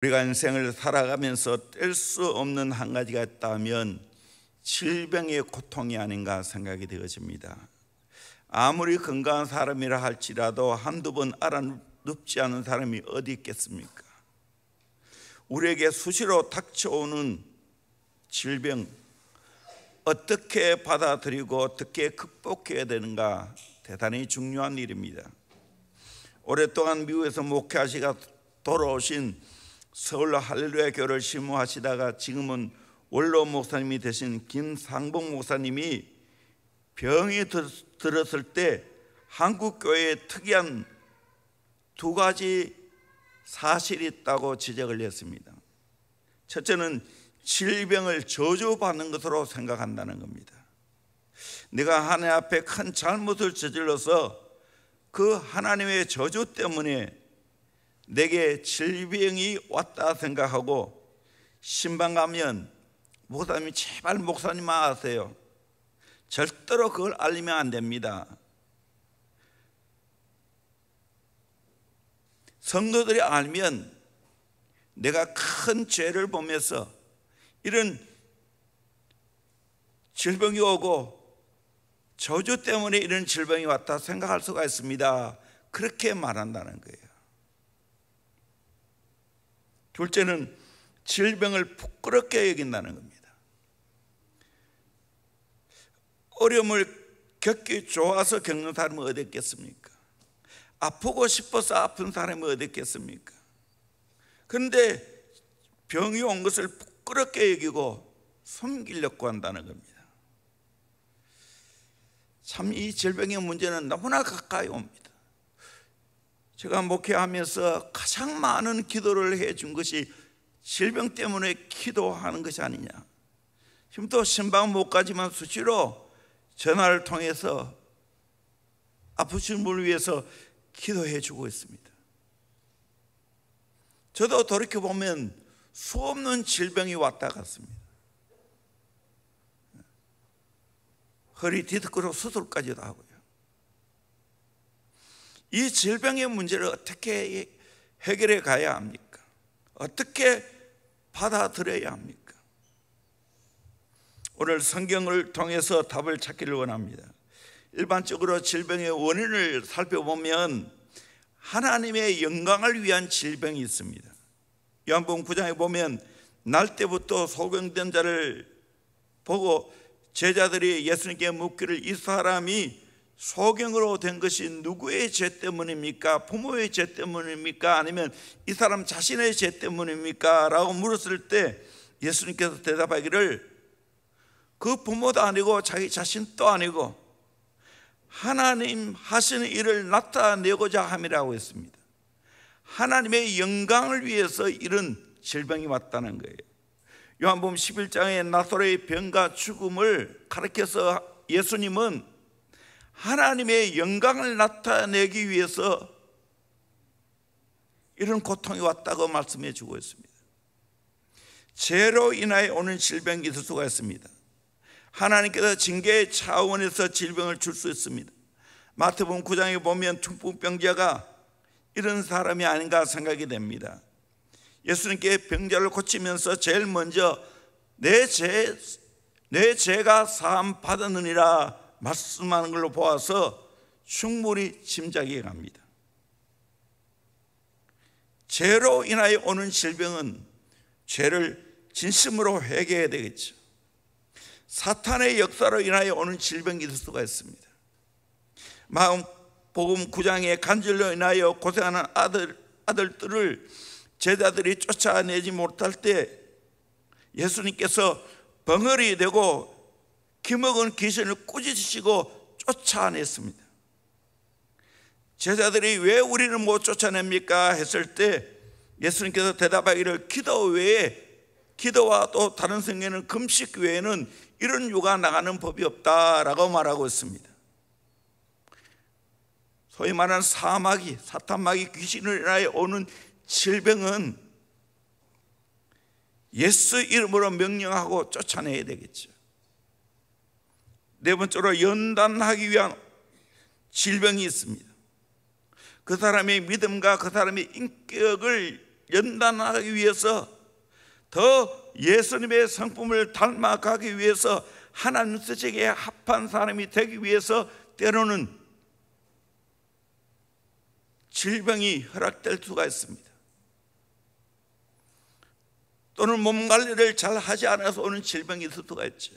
우리가 인생을 살아가면서 뗄 수 없는 한 가지가 있다면 질병의 고통이 아닌가 생각이 되어집니다. 아무리 건강한 사람이라 할지라도 한두 번 알아눕지 않은 사람이 어디 있겠습니까? 우리에게 수시로 닥쳐오는 질병, 어떻게 받아들이고 어떻게 극복해야 되는가 대단히 중요한 일입니다. 오랫동안 미국에서 목회하시다 돌아오신 서울 할렐루야 교회를 심호하시다가 지금은 원로 목사님이 되신 김상봉 목사님이 병이 들었을 때 한국 교회에 특이한 두 가지 사실이 있다고 지적을 했습니다. 첫째는 질병을 저주받는 것으로 생각한다는 겁니다. 내가 하나님 앞에 큰 잘못을 저질러서 그 하나님의 저주 때문에 내게 질병이 왔다 생각하고 신방 가면 목사님이 제발 목사님만 아세요. 절대로 그걸 알리면 안 됩니다. 성도들이 알면 내가 큰 죄를 보면서 이런 질병이 오고 저주 때문에 이런 질병이 왔다 생각할 수가 있습니다. 그렇게 말한다는 거예요. 둘째는 질병을 부끄럽게 여긴다는 겁니다. 어려움을 겪기 좋아서 겪는 사람은 어디 있겠습니까? 아프고 싶어서 아픈 사람이 어디 있겠습니까? 그런데 병이 온 것을 부끄럽게 여기고 숨기려고 한다는 겁니다. 참 이 질병의 문제는 너무나 가까이 옵니다. 제가 목회하면서 가장 많은 기도를 해준 것이 질병 때문에 기도하는 것이 아니냐. 지금도 신방 못 가지만 수시로 전화를 통해서 아프신 분을 위해서 기도해 주고 있습니다. 저도 돌이켜보면 수없는 질병이 왔다 갔습니다. 허리 디스크로 수술까지도 하고요. 이 질병의 문제를 어떻게 해결해 가야 합니까? 어떻게 받아들여야 합니까? 오늘 성경을 통해서 답을 찾기를 원합니다. 일반적으로 질병의 원인을 살펴보면 하나님의 영광을 위한 질병이 있습니다. 요한복음 9장에 보면 날 때부터 소경된 자를 보고 제자들이 예수님께 묻기를 이 사람이 소경으로 된 것이 누구의 죄 때문입니까? 부모의 죄 때문입니까? 아니면 이 사람 자신의 죄 때문입니까? 라고 물었을 때 예수님께서 대답하기를 그 부모도 아니고 자기 자신도 아니고 하나님 하시는 일을 나타내고자 함이라고 했습니다. 하나님의 영광을 위해서 이런 질병이 왔다는 거예요. 요한복음 11장의 나사로의 병과 죽음을 가르쳐서 예수님은 하나님의 영광을 나타내기 위해서 이런 고통이 왔다고 말씀해 주고 있습니다. 죄로 인하여 오는 질병이 있을 수가 있습니다. 하나님께서 징계의 차원에서 질병을 줄 수 있습니다. 마태복음 9장에 보면 중풍병자가 이런 사람이 아닌가 생각이 됩니다. 예수님께 병자를 고치면서 제일 먼저 내 죄가 사함 받았느니라 말씀하는 걸로 보아서 충분히 짐작이 갑니다. 죄로 인하여 오는 질병은 죄를 진심으로 회개해야 되겠죠. 사탄의 역사로 인하여 오는 질병이 있을 수가 있습니다. 마음복음 9장에 간절로 인하여 고생하는 아들들을 제자들이 쫓아내지 못할 때 예수님께서 벙어리 되고 기먹은 귀신을 꾸짖으시고 쫓아냈습니다. 제자들이 왜 우리를 못 쫓아냅니까? 했을 때 예수님께서 대답하기를 기도 외에, 기도와 또 다른 성경에는 금식 외에는 이런 유가 나가는 법이 없다라고 말하고 있습니다. 소위 말하는 사마귀, 사탄마귀 귀신을 인하여 오는 질병은 예수 이름으로 명령하고 쫓아내야 되겠죠. 네 번째로 연단하기 위한 질병이 있습니다. 그 사람의 믿음과 그 사람의 인격을 연단하기 위해서, 더 예수님의 성품을 닮아가기 위해서, 하나님 뜻에 합한 사람이 되기 위해서 때로는 질병이 허락될 수가 있습니다. 또는 몸 관리를 잘 하지 않아서 오는 질병이 있을 수가 있죠.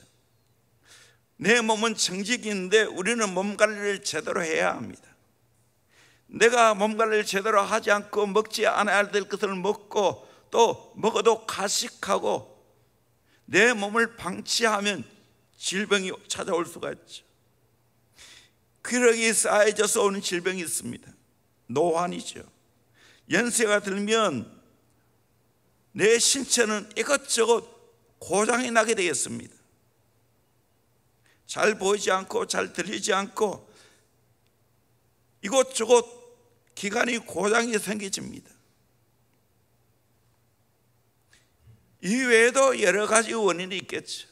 내 몸은 정직인데 우리는 몸 관리를 제대로 해야 합니다. 내가 몸 관리를 제대로 하지 않고 먹지 않아야 될 것을 먹고, 또 먹어도 가식하고 내 몸을 방치하면 질병이 찾아올 수가 있죠. 기력이 쌓여져서 오는 질병이 있습니다. 노환이죠. 연세가 들면 내 신체는 이것저것 고장이 나게 되겠습니다. 잘 보이지 않고 잘 들리지 않고 이것저것 기관이 고장이 생기집니다. 이 외에도 여러 가지 원인이 있겠죠.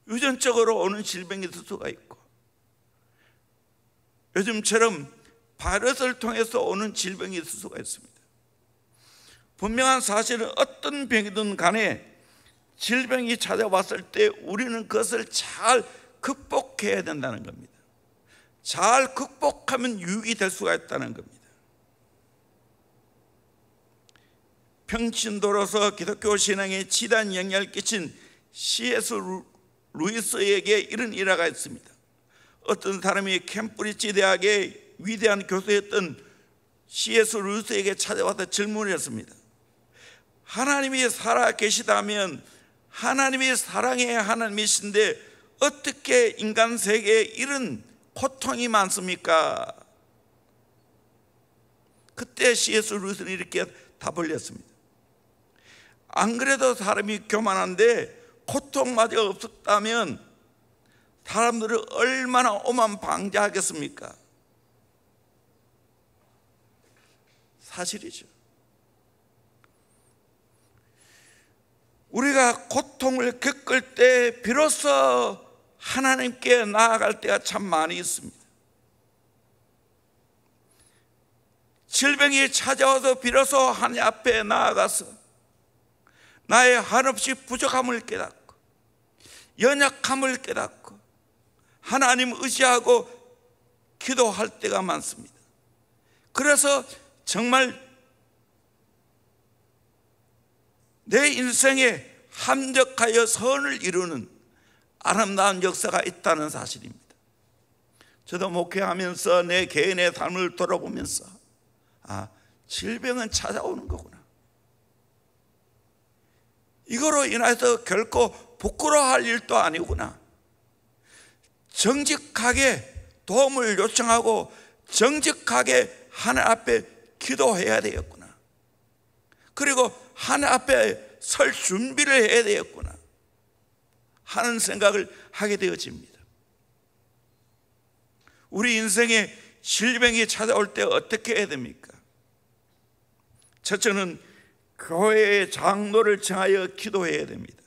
유전적으로 오는 질병이 있을 수가 있고, 요즘처럼 바이러스를 통해서 오는 질병이 있을 수가 있습니다. 분명한 사실은 어떤 병이든 간에 질병이 찾아왔을 때 우리는 그것을 잘 극복해야 된다는 겁니다. 잘 극복하면 유익이 될 수가 있다는 겁니다. 평신도로서 기독교 신앙에 지대한 영향을 끼친 C.S. 루이스에게 이런 일화가 있습니다. 어떤 사람이 캠브리지 대학의 위대한 교수였던 C.S. 루이스에게 찾아와서 질문을 했습니다. 하나님이 살아 계시다면 하나님이 사랑의 하나님이신데 어떻게 인간 세계에 이런 고통이 많습니까? 그때 C.S. 루이스는 이렇게 답을 했습니다. 안 그래도 사람이 교만한데 고통마저 없었다면 사람들을 얼마나 오만방자하겠습니까? 사실이죠. 우리가 고통을 겪을 때 비로소 하나님께 나아갈 때가 참 많이 있습니다. 질병이 찾아와서 비로소 하나님 앞에 나아가서 나의 한없이 부족함을 깨닫고 연약함을 깨닫고 하나님 의지하고 기도할 때가 많습니다. 그래서 정말 내 인생에 합력하여 선을 이루는 아름다운 역사가 있다는 사실입니다. 저도 목회하면서 내 개인의 삶을 돌아보면서 질병은 찾아오는 거구나. 이거로 인해서 결코 부끄러워할 일도 아니구나. 정직하게 도움을 요청하고 정직하게 하나님 앞에 기도해야 되겠구나. 그리고 하나님 앞에 설 준비를 해야 되겠구나 하는 생각을 하게 되어집니다. 우리 인생에 질병이 찾아올 때 어떻게 해야 됩니까? 첫째는 교회의 장로를 정하여 기도해야 됩니다.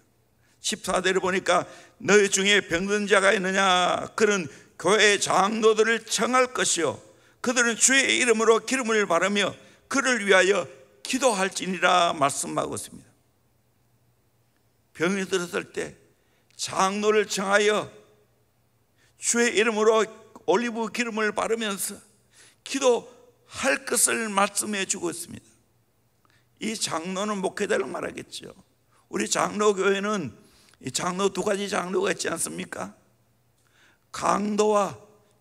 14절을 보니까 너희 중에 병든 자가 있느냐? 그는 교회의 장로들을 정할 것이요 그들은 주의 이름으로 기름을 바르며 그를 위하여 기도할지니라 말씀하고 있습니다. 병이 들었을 때 장로를 정하여 주의 이름으로 올리브 기름을 바르면서 기도할 것을 말씀해 주고 있습니다. 이 장로는 목회자를 말하겠죠. 우리 장로교회는 이 장로 두 가지 장로가 있지 않습니까? 강도와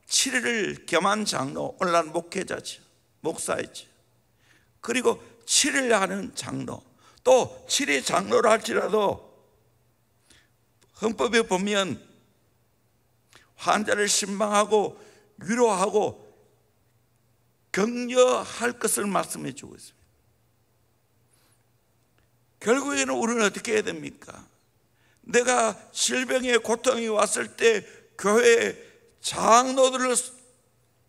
7일을 겸한 장로, 오늘날 목회자죠. 목사이죠. 그리고 7일 하는 장로, 또 7일 장로를 할지라도 헌법에 보면 환자를 신방하고 위로하고 격려할 것을 말씀해 주고 있습니다. 결국에는 우리는 어떻게 해야 됩니까? 내가 질병의 고통이 왔을 때 교회 장로들을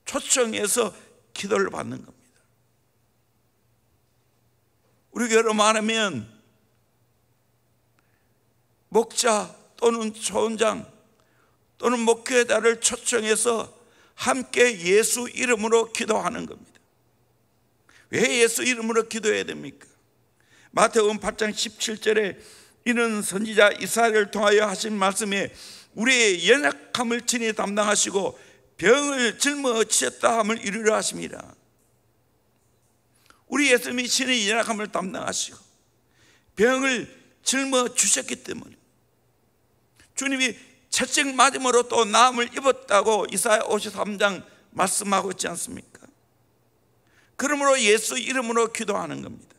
초청해서 기도를 받는 겁니다. 우리 교회로 말하면 목자 또는 초원장 또는 목회자를 초청해서 함께 예수 이름으로 기도하는 겁니다. 왜 예수 이름으로 기도해야 됩니까? 마태복음 8장 17절에 이는 선지자 이사야를 통하여 하신 말씀에 우리의 연약함을 친히 담당하시고 병을 짊어지셨다 함을 이루려 하십니다. 우리 예수님이 친히 연약함을 담당하시고 병을 짊어주셨기 때문에 주님이 채찍 맞음으로 또 나음을 입었다고 이사야 53장 말씀하고 있지 않습니까? 그러므로 예수 이름으로 기도하는 겁니다.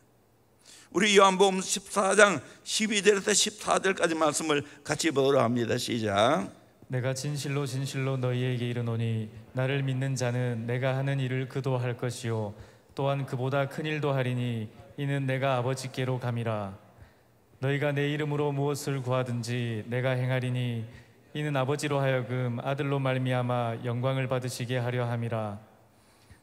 우리 요한복음 14장 12절에서 14절까지 말씀을 같이 보도록 합니다. 시작. 내가 진실로 진실로 너희에게 이르노니 나를 믿는 자는 내가 하는 일을 그도 할 것이요 또한 그보다 큰 일도 하리니 이는 내가 아버지께로 감이라. 너희가 내 이름으로 무엇을 구하든지 내가 행하리니 이는 아버지로 하여금 아들로 말미암아 영광을 받으시게 하려 함이라.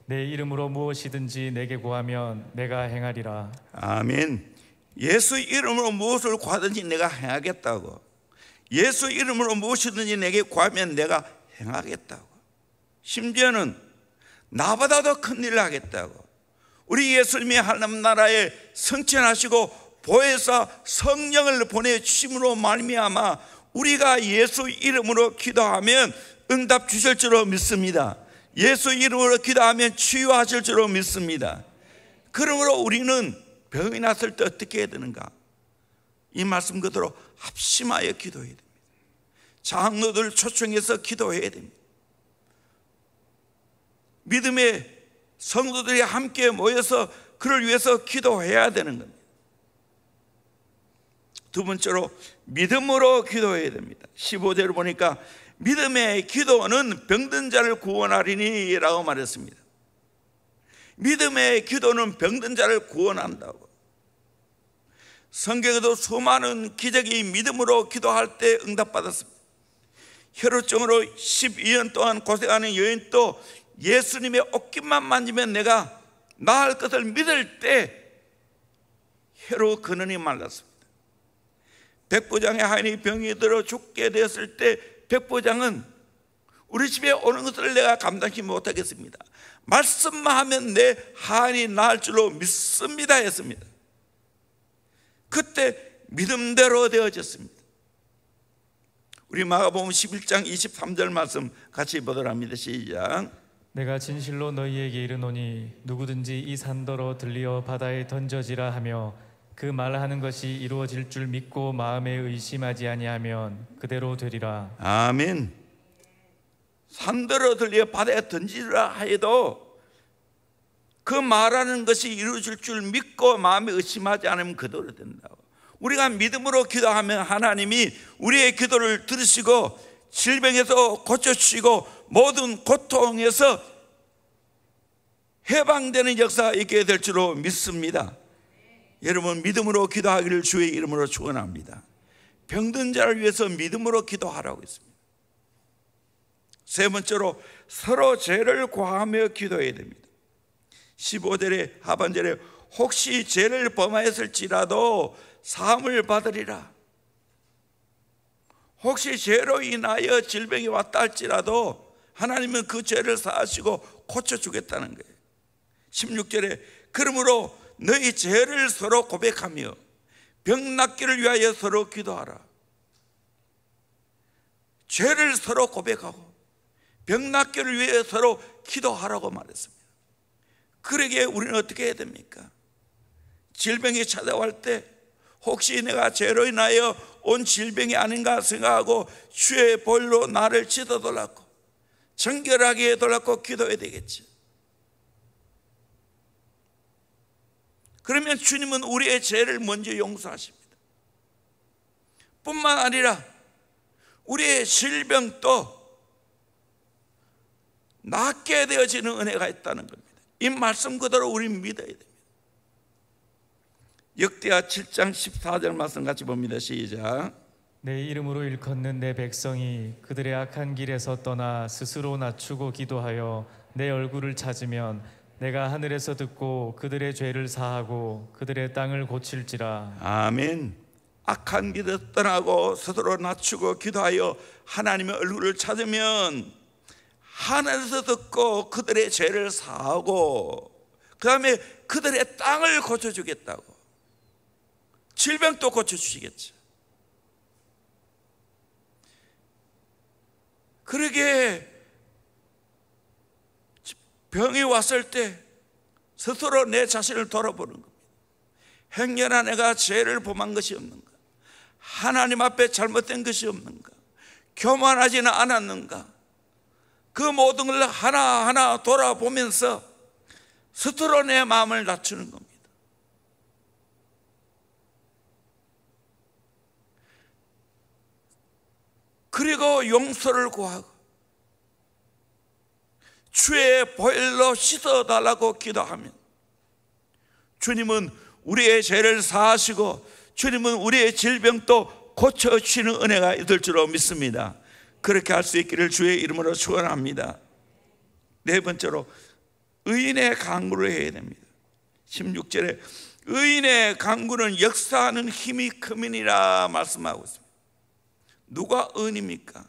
내 이름으로 무엇이든지 내게 구하면 내가 행하리라. 아멘. 예수 이름으로 무엇을 구하든지 내가 행하겠다고. 예수 이름으로 무엇이든지 내게 구하면 내가 행하겠다고. 심지어는 나보다 더 큰 일을 하겠다고. 우리 예수님이 하나님 나라에 성천하시고 보혜사 성령을 보내주심으로 말미암아 우리가 예수 이름으로 기도하면 응답 주실 줄로 믿습니다. 예수 이름으로 기도하면 치유하실 줄로 믿습니다. 그러므로 우리는 병이 났을 때 어떻게 해야 되는가? 이 말씀 그대로 합심하여 기도해야 됩니다. 장로들 초청해서 기도해야 됩니다. 믿음의 성도들이 함께 모여서 그를 위해서 기도해야 되는 겁니다. 두 번째로 믿음으로 기도해야 됩니다. 15절을 보니까 믿음의 기도는 병든 자를 구원하리니 라고 말했습니다. 믿음의 기도는 병든 자를 구원한다고. 성경에도 수많은 기적이 믿음으로 기도할 때 응답받았습니다. 혈루증으로 12년 동안 고생하는 여인도 예수님의 옷깃만 만지면 내가 나을 것을 믿을 때 혈루 근원이 말랐습니다. 백부장의 하인이 병이 들어 죽게 되었을 때 백부장은 우리 집에 오는 것을 내가 감당치 못하겠습니다. 말씀만 하면 내 하인이 나을 줄로 믿습니다 했습니다. 그때 믿음대로 되어졌습니다. 우리 마가복음 11장 23절 말씀 같이 보도록 합니다. 시작. 내가 진실로 너희에게 이르노니 누구든지 이 산더러 들리어 바다에 던져지라 하며 그 말하는 것이 이루어질 줄 믿고 마음에 의심하지 아니하면 그대로 되리라. 아멘. 산더러 들리어 바다에 던지라 하여도 그 말하는 것이 이루어질 줄 믿고 마음에 의심하지 않으면 그대로 된다고. 우리가 믿음으로 기도하면 하나님이 우리의 기도를 들으시고 질병에서 고쳐주시고 모든 고통에서 해방되는 역사가 있게 될 줄로 믿습니다. 여러분 믿음으로 기도하기를 주의 이름으로 축원합니다. 병든 자를 위해서 믿음으로 기도하라고 했습니다. 세 번째로 서로 죄를 고하며 기도해야 됩니다. 15절의 하반절에 혹시 죄를 범하였을지라도 사함을 받으리라. 혹시 죄로 인하여 질병이 왔다 할지라도 하나님은 그 죄를 사하시고 고쳐주겠다는 거예요. 16절에 그러므로 너희 죄를 서로 고백하며 병 낫기를 위하여 서로 기도하라. 죄를 서로 고백하고 병 낫기를 위해 서로 기도하라고 말했습니다. 그러기에 우리는 어떻게 해야 됩니까? 질병이 찾아올 때 혹시 내가 죄로 인하여 온 질병이 아닌가 생각하고 주의 볼로 나를 찢어달라고 정결하게 해달라고 기도해야 되겠지. 그러면 주님은 우리의 죄를 먼저 용서하십니다. 뿐만 아니라 우리의 질병도 낫게 되어지는 은혜가 있다는 겁니다. 이 말씀 그대로 우리는 믿어야 됩니다. 역대하 7장 14절 말씀 같이 봅니다. 시작. 내 이름으로 일컫는 내 백성이 그들의 악한 길에서 떠나 스스로 낮추고 기도하여 내 얼굴을 찾으면 내가 하늘에서 듣고 그들의 죄를 사하고 그들의 땅을 고칠지라. 아멘. 악한 길을 떠나고 스스로 낮추고 기도하여 하나님의 얼굴을 찾으면 하늘에서 듣고 그들의 죄를 사하고 그 다음에 그들의 땅을 고쳐주겠다고, 질병도 고쳐주시겠죠. 그러게 병이 왔을 때 스스로 내 자신을 돌아보는 겁니다. 행여나 내가 죄를 범한 것이 없는가, 하나님 앞에 잘못된 것이 없는가, 교만하지는 않았는가, 그 모든 걸 하나하나 돌아보면서 스스로 내 마음을 낮추는 겁니다. 그리고 용서를 구하고 주의 보혈로 씻어달라고 기도하면 주님은 우리의 죄를 사하시고 주님은 우리의 질병도 고쳐주시는 은혜가 있을 줄로 믿습니다. 그렇게 할 수 있기를 주의 이름으로 축원합니다. 네 번째로 의인의 간구를 해야 됩니다. 16절에 의인의 간구는 역사하는 힘이 크민이라 말씀하고 있습니다. 누가 의인입니까?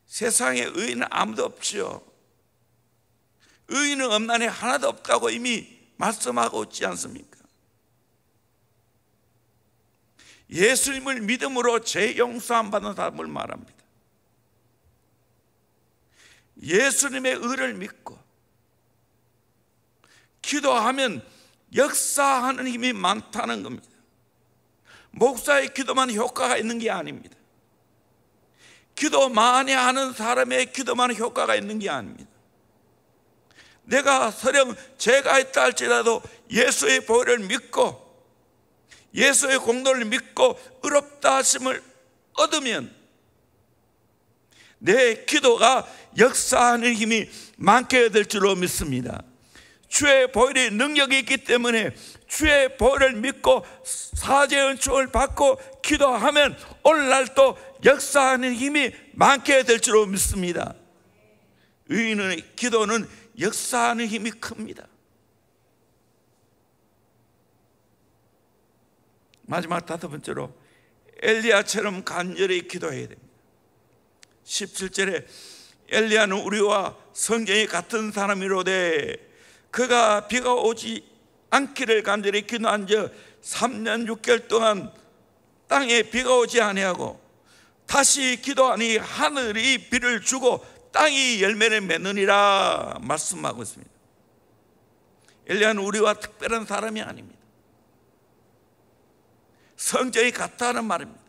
세상에 의인은 아무도 없죠. 의인은 없나니 하나도 없다고 이미 말씀하고 있지 않습니까? 예수님을 믿음으로 죄 용서함 받는 사람을 말합니다. 예수님의 의를 믿고 기도하면 역사하는 힘이 많다는 겁니다. 목사의 기도만 효과가 있는 게 아닙니다. 기도 많이 하는 사람의 기도만 효과가 있는 게 아닙니다. 내가 설령 죄가 있다 할지라도 예수의 보혈을 믿고 예수의 공로를 믿고 의롭다 하심을 얻으면 내 기도가 역사하는 힘이 많게 될 줄로 믿습니다. 주의 보혈의 능력이 있기 때문에 주의 보혈을 믿고 사죄의 은총을 받고 기도하면 오늘날 또 역사하는 힘이 많게 될 줄로 믿습니다. 의인의 기도는 역사하는 힘이 큽니다. 마지막 다섯 번째로 엘리야처럼 간절히 기도해야 됩니다. 17절에 엘리야는 우리와 성경이 같은 사람이로되 그가 비가 오지 않기를 간절히 기도한 즉 3년 6개월 동안 땅에 비가 오지 아니하고 다시 기도하니 하늘이 비를 주고 땅이 열매를 맺느니라 말씀하고 있습니다. 엘리야는 우리와 특별한 사람이 아닙니다. 성경이 같다는 말입니다.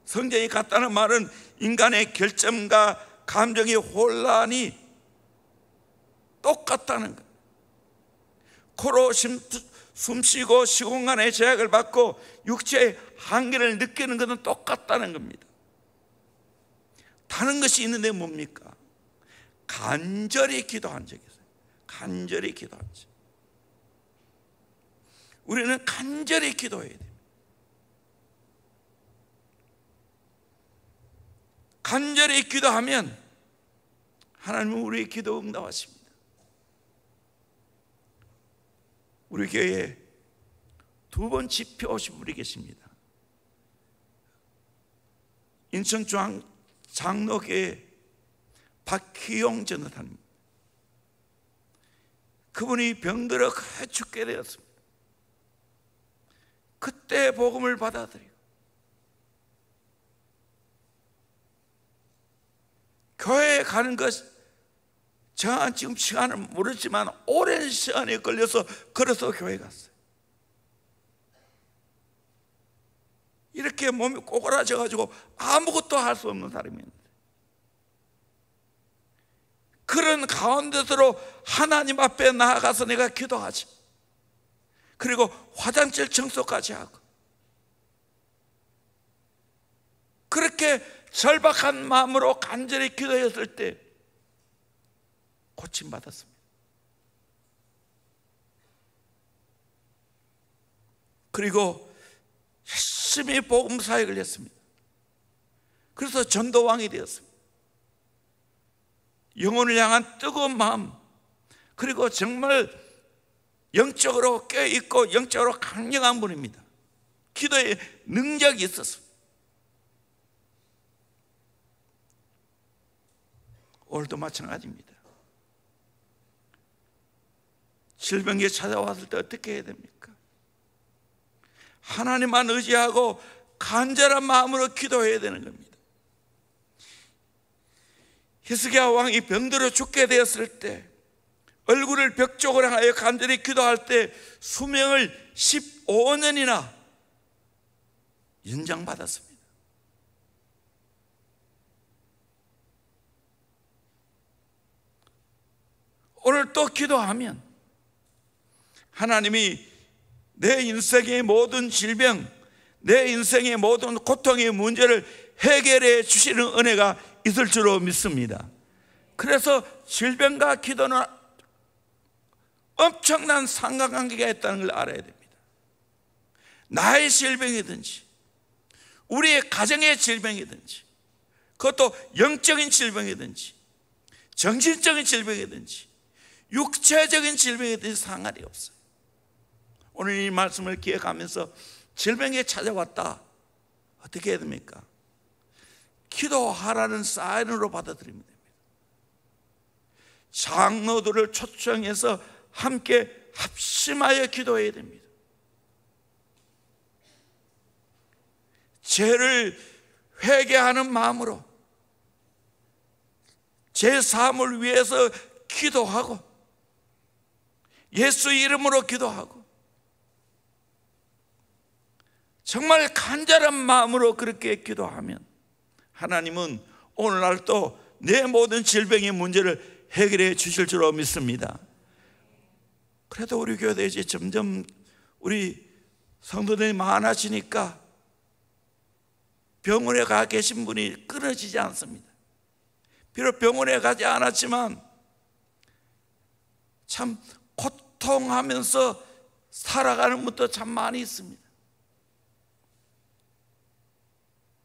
성경이 같다는 말은 인간의 결점과 감정의 혼란이 똑같다는 것. 코로 숨쉬고 시공간의 제약을 받고 육체의 한계를 느끼는 것은 똑같다는 겁니다. 다른 것이 있는데 뭡니까? 간절히 기도한 적이 있어요. 간절히 기도한 적. 우리는 간절히 기도해야 돼요. 간절히 기도하면 하나님은 우리의 기도 응답하십니다. 우리 교회에 두 번 집회 오신 분이 계십니다. 인천 장로교회 박희용 전도사님. 그분이 병들어 죽게 되었습니다. 그때 복음을 받아들이고 교회에 가는 것 저는 지금 시간을 모르지만 오랜 시간에 걸려서 걸어서 교회 갔어요. 이렇게 몸이 꼬그라져 가지고 아무것도 할 수 없는 사람이었는데 그런 가운데서로 하나님 앞에 나아가서 내가 기도하지, 그리고 화장실 청소까지 하고 그렇게 절박한 마음으로 간절히 기도했을 때 고침받았습니다. 그리고 열심히 복음 사역을 했습니다. 그래서 전도왕이 되었습니다. 영혼을 향한 뜨거운 마음, 그리고 정말 영적으로 깨어있고 영적으로 강력한 분입니다. 기도에 능력이 있었습니다. 오늘도 마찬가지입니다. 질병이 찾아왔을 때 어떻게 해야 됩니까? 하나님만 의지하고 간절한 마음으로 기도해야 되는 겁니다. 히스기야 왕이 병들어 죽게 되었을 때 얼굴을 벽 쪽으로 향하여 간절히 기도할 때 수명을 15년이나 연장받았습니다. 오늘 또 기도하면 하나님이 내 인생의 모든 질병, 내 인생의 모든 고통의 문제를 해결해 주시는 은혜가 있을 줄로 믿습니다. 그래서 질병과 기도는 엄청난 상관관계가 있다는 걸 알아야 됩니다. 나의 질병이든지 우리의 가정의 질병이든지 그것도 영적인 질병이든지 정신적인 질병이든지 육체적인 질병이든지 상관이 없어요. 오늘 이 말씀을 기억하면서 질병이 찾아왔다, 어떻게 해야 됩니까? 기도하라는 사인으로 받아들이면 됩니다. 장로들을 초청해서 함께 합심하여 기도해야 됩니다. 죄를 회개하는 마음으로 제 사함을 위해서 기도하고 예수 이름으로 기도하고 정말 간절한 마음으로 그렇게 기도하면 하나님은 오늘날 또 내 모든 질병의 문제를 해결해 주실 줄로 믿습니다. 그래도 우리 교회에 이제 점점 우리 성도들이 많아지니까 병원에 가 계신 분이 끊어지지 않습니다. 비록 병원에 가지 않았지만 참 고통하면서 살아가는 분도 참 많이 있습니다.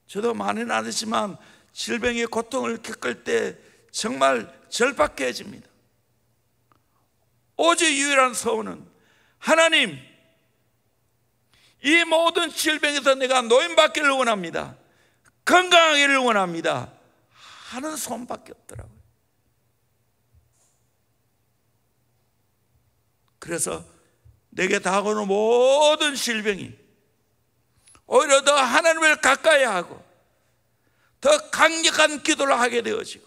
저도 많이는 아니지만 질병의 고통을 겪을 때 정말 절박해집니다. 오직 유일한 소원은 하나님, 이 모든 질병에서 내가 노인받기를 원합니다, 건강하기를 원합니다 하는 소원밖에 없더라고요. 그래서 내게 다가오는 모든 질병이 오히려 더 하나님을 가까이 하고 더 강력한 기도를 하게 되어지고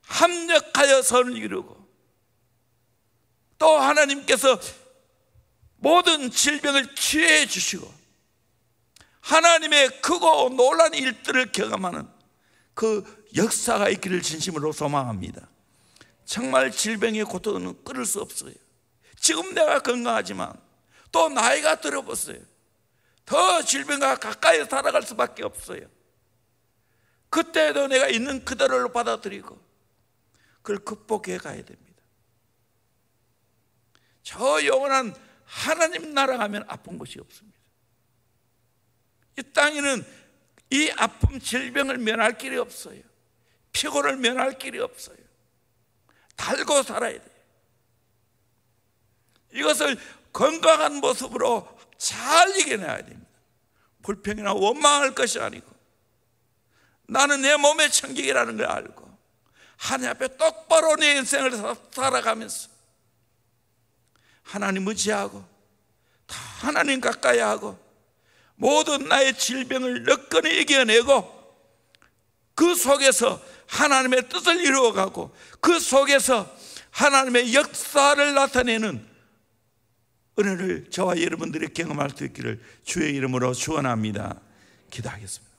합력하여 선을 이루고 또 하나님께서 모든 질병을 치유해 주시고 하나님의 크고 놀라운 일들을 경험하는 그 역사가 있기를 진심으로 소망합니다. 정말 질병의 고통은 끊을 수 없어요. 지금 내가 건강하지만 또 나이가 들어봤어요. 더 질병과 가까이 살아갈 수밖에 없어요. 그때도 내가 있는 그대로 받아들이고 그걸 극복해 가야 됩니다. 저 영원한 하나님 나라 가면 아픈 것이 없습니다. 이 땅에는 이 아픔 질병을 면할 길이 없어요. 피곤을 면할 길이 없어요. 달고 살아야 돼요. 이것을 건강한 모습으로 잘 이겨내야 됩니다. 불평이나 원망할 것이 아니고 나는 내 몸의 천국이라는 걸 알고 하나님 앞에 똑바로 내 인생을 살아가면서 하나님 의지하고 다 하나님 가까이 하고 모든 나의 질병을 너끈히 이겨내고 그 속에서 하나님의 뜻을 이루어가고 그 속에서 하나님의 역사를 나타내는 은혜를 저와 여러분들이 경험할 수 있기를 주의 이름으로 축원합니다. 기도하겠습니다.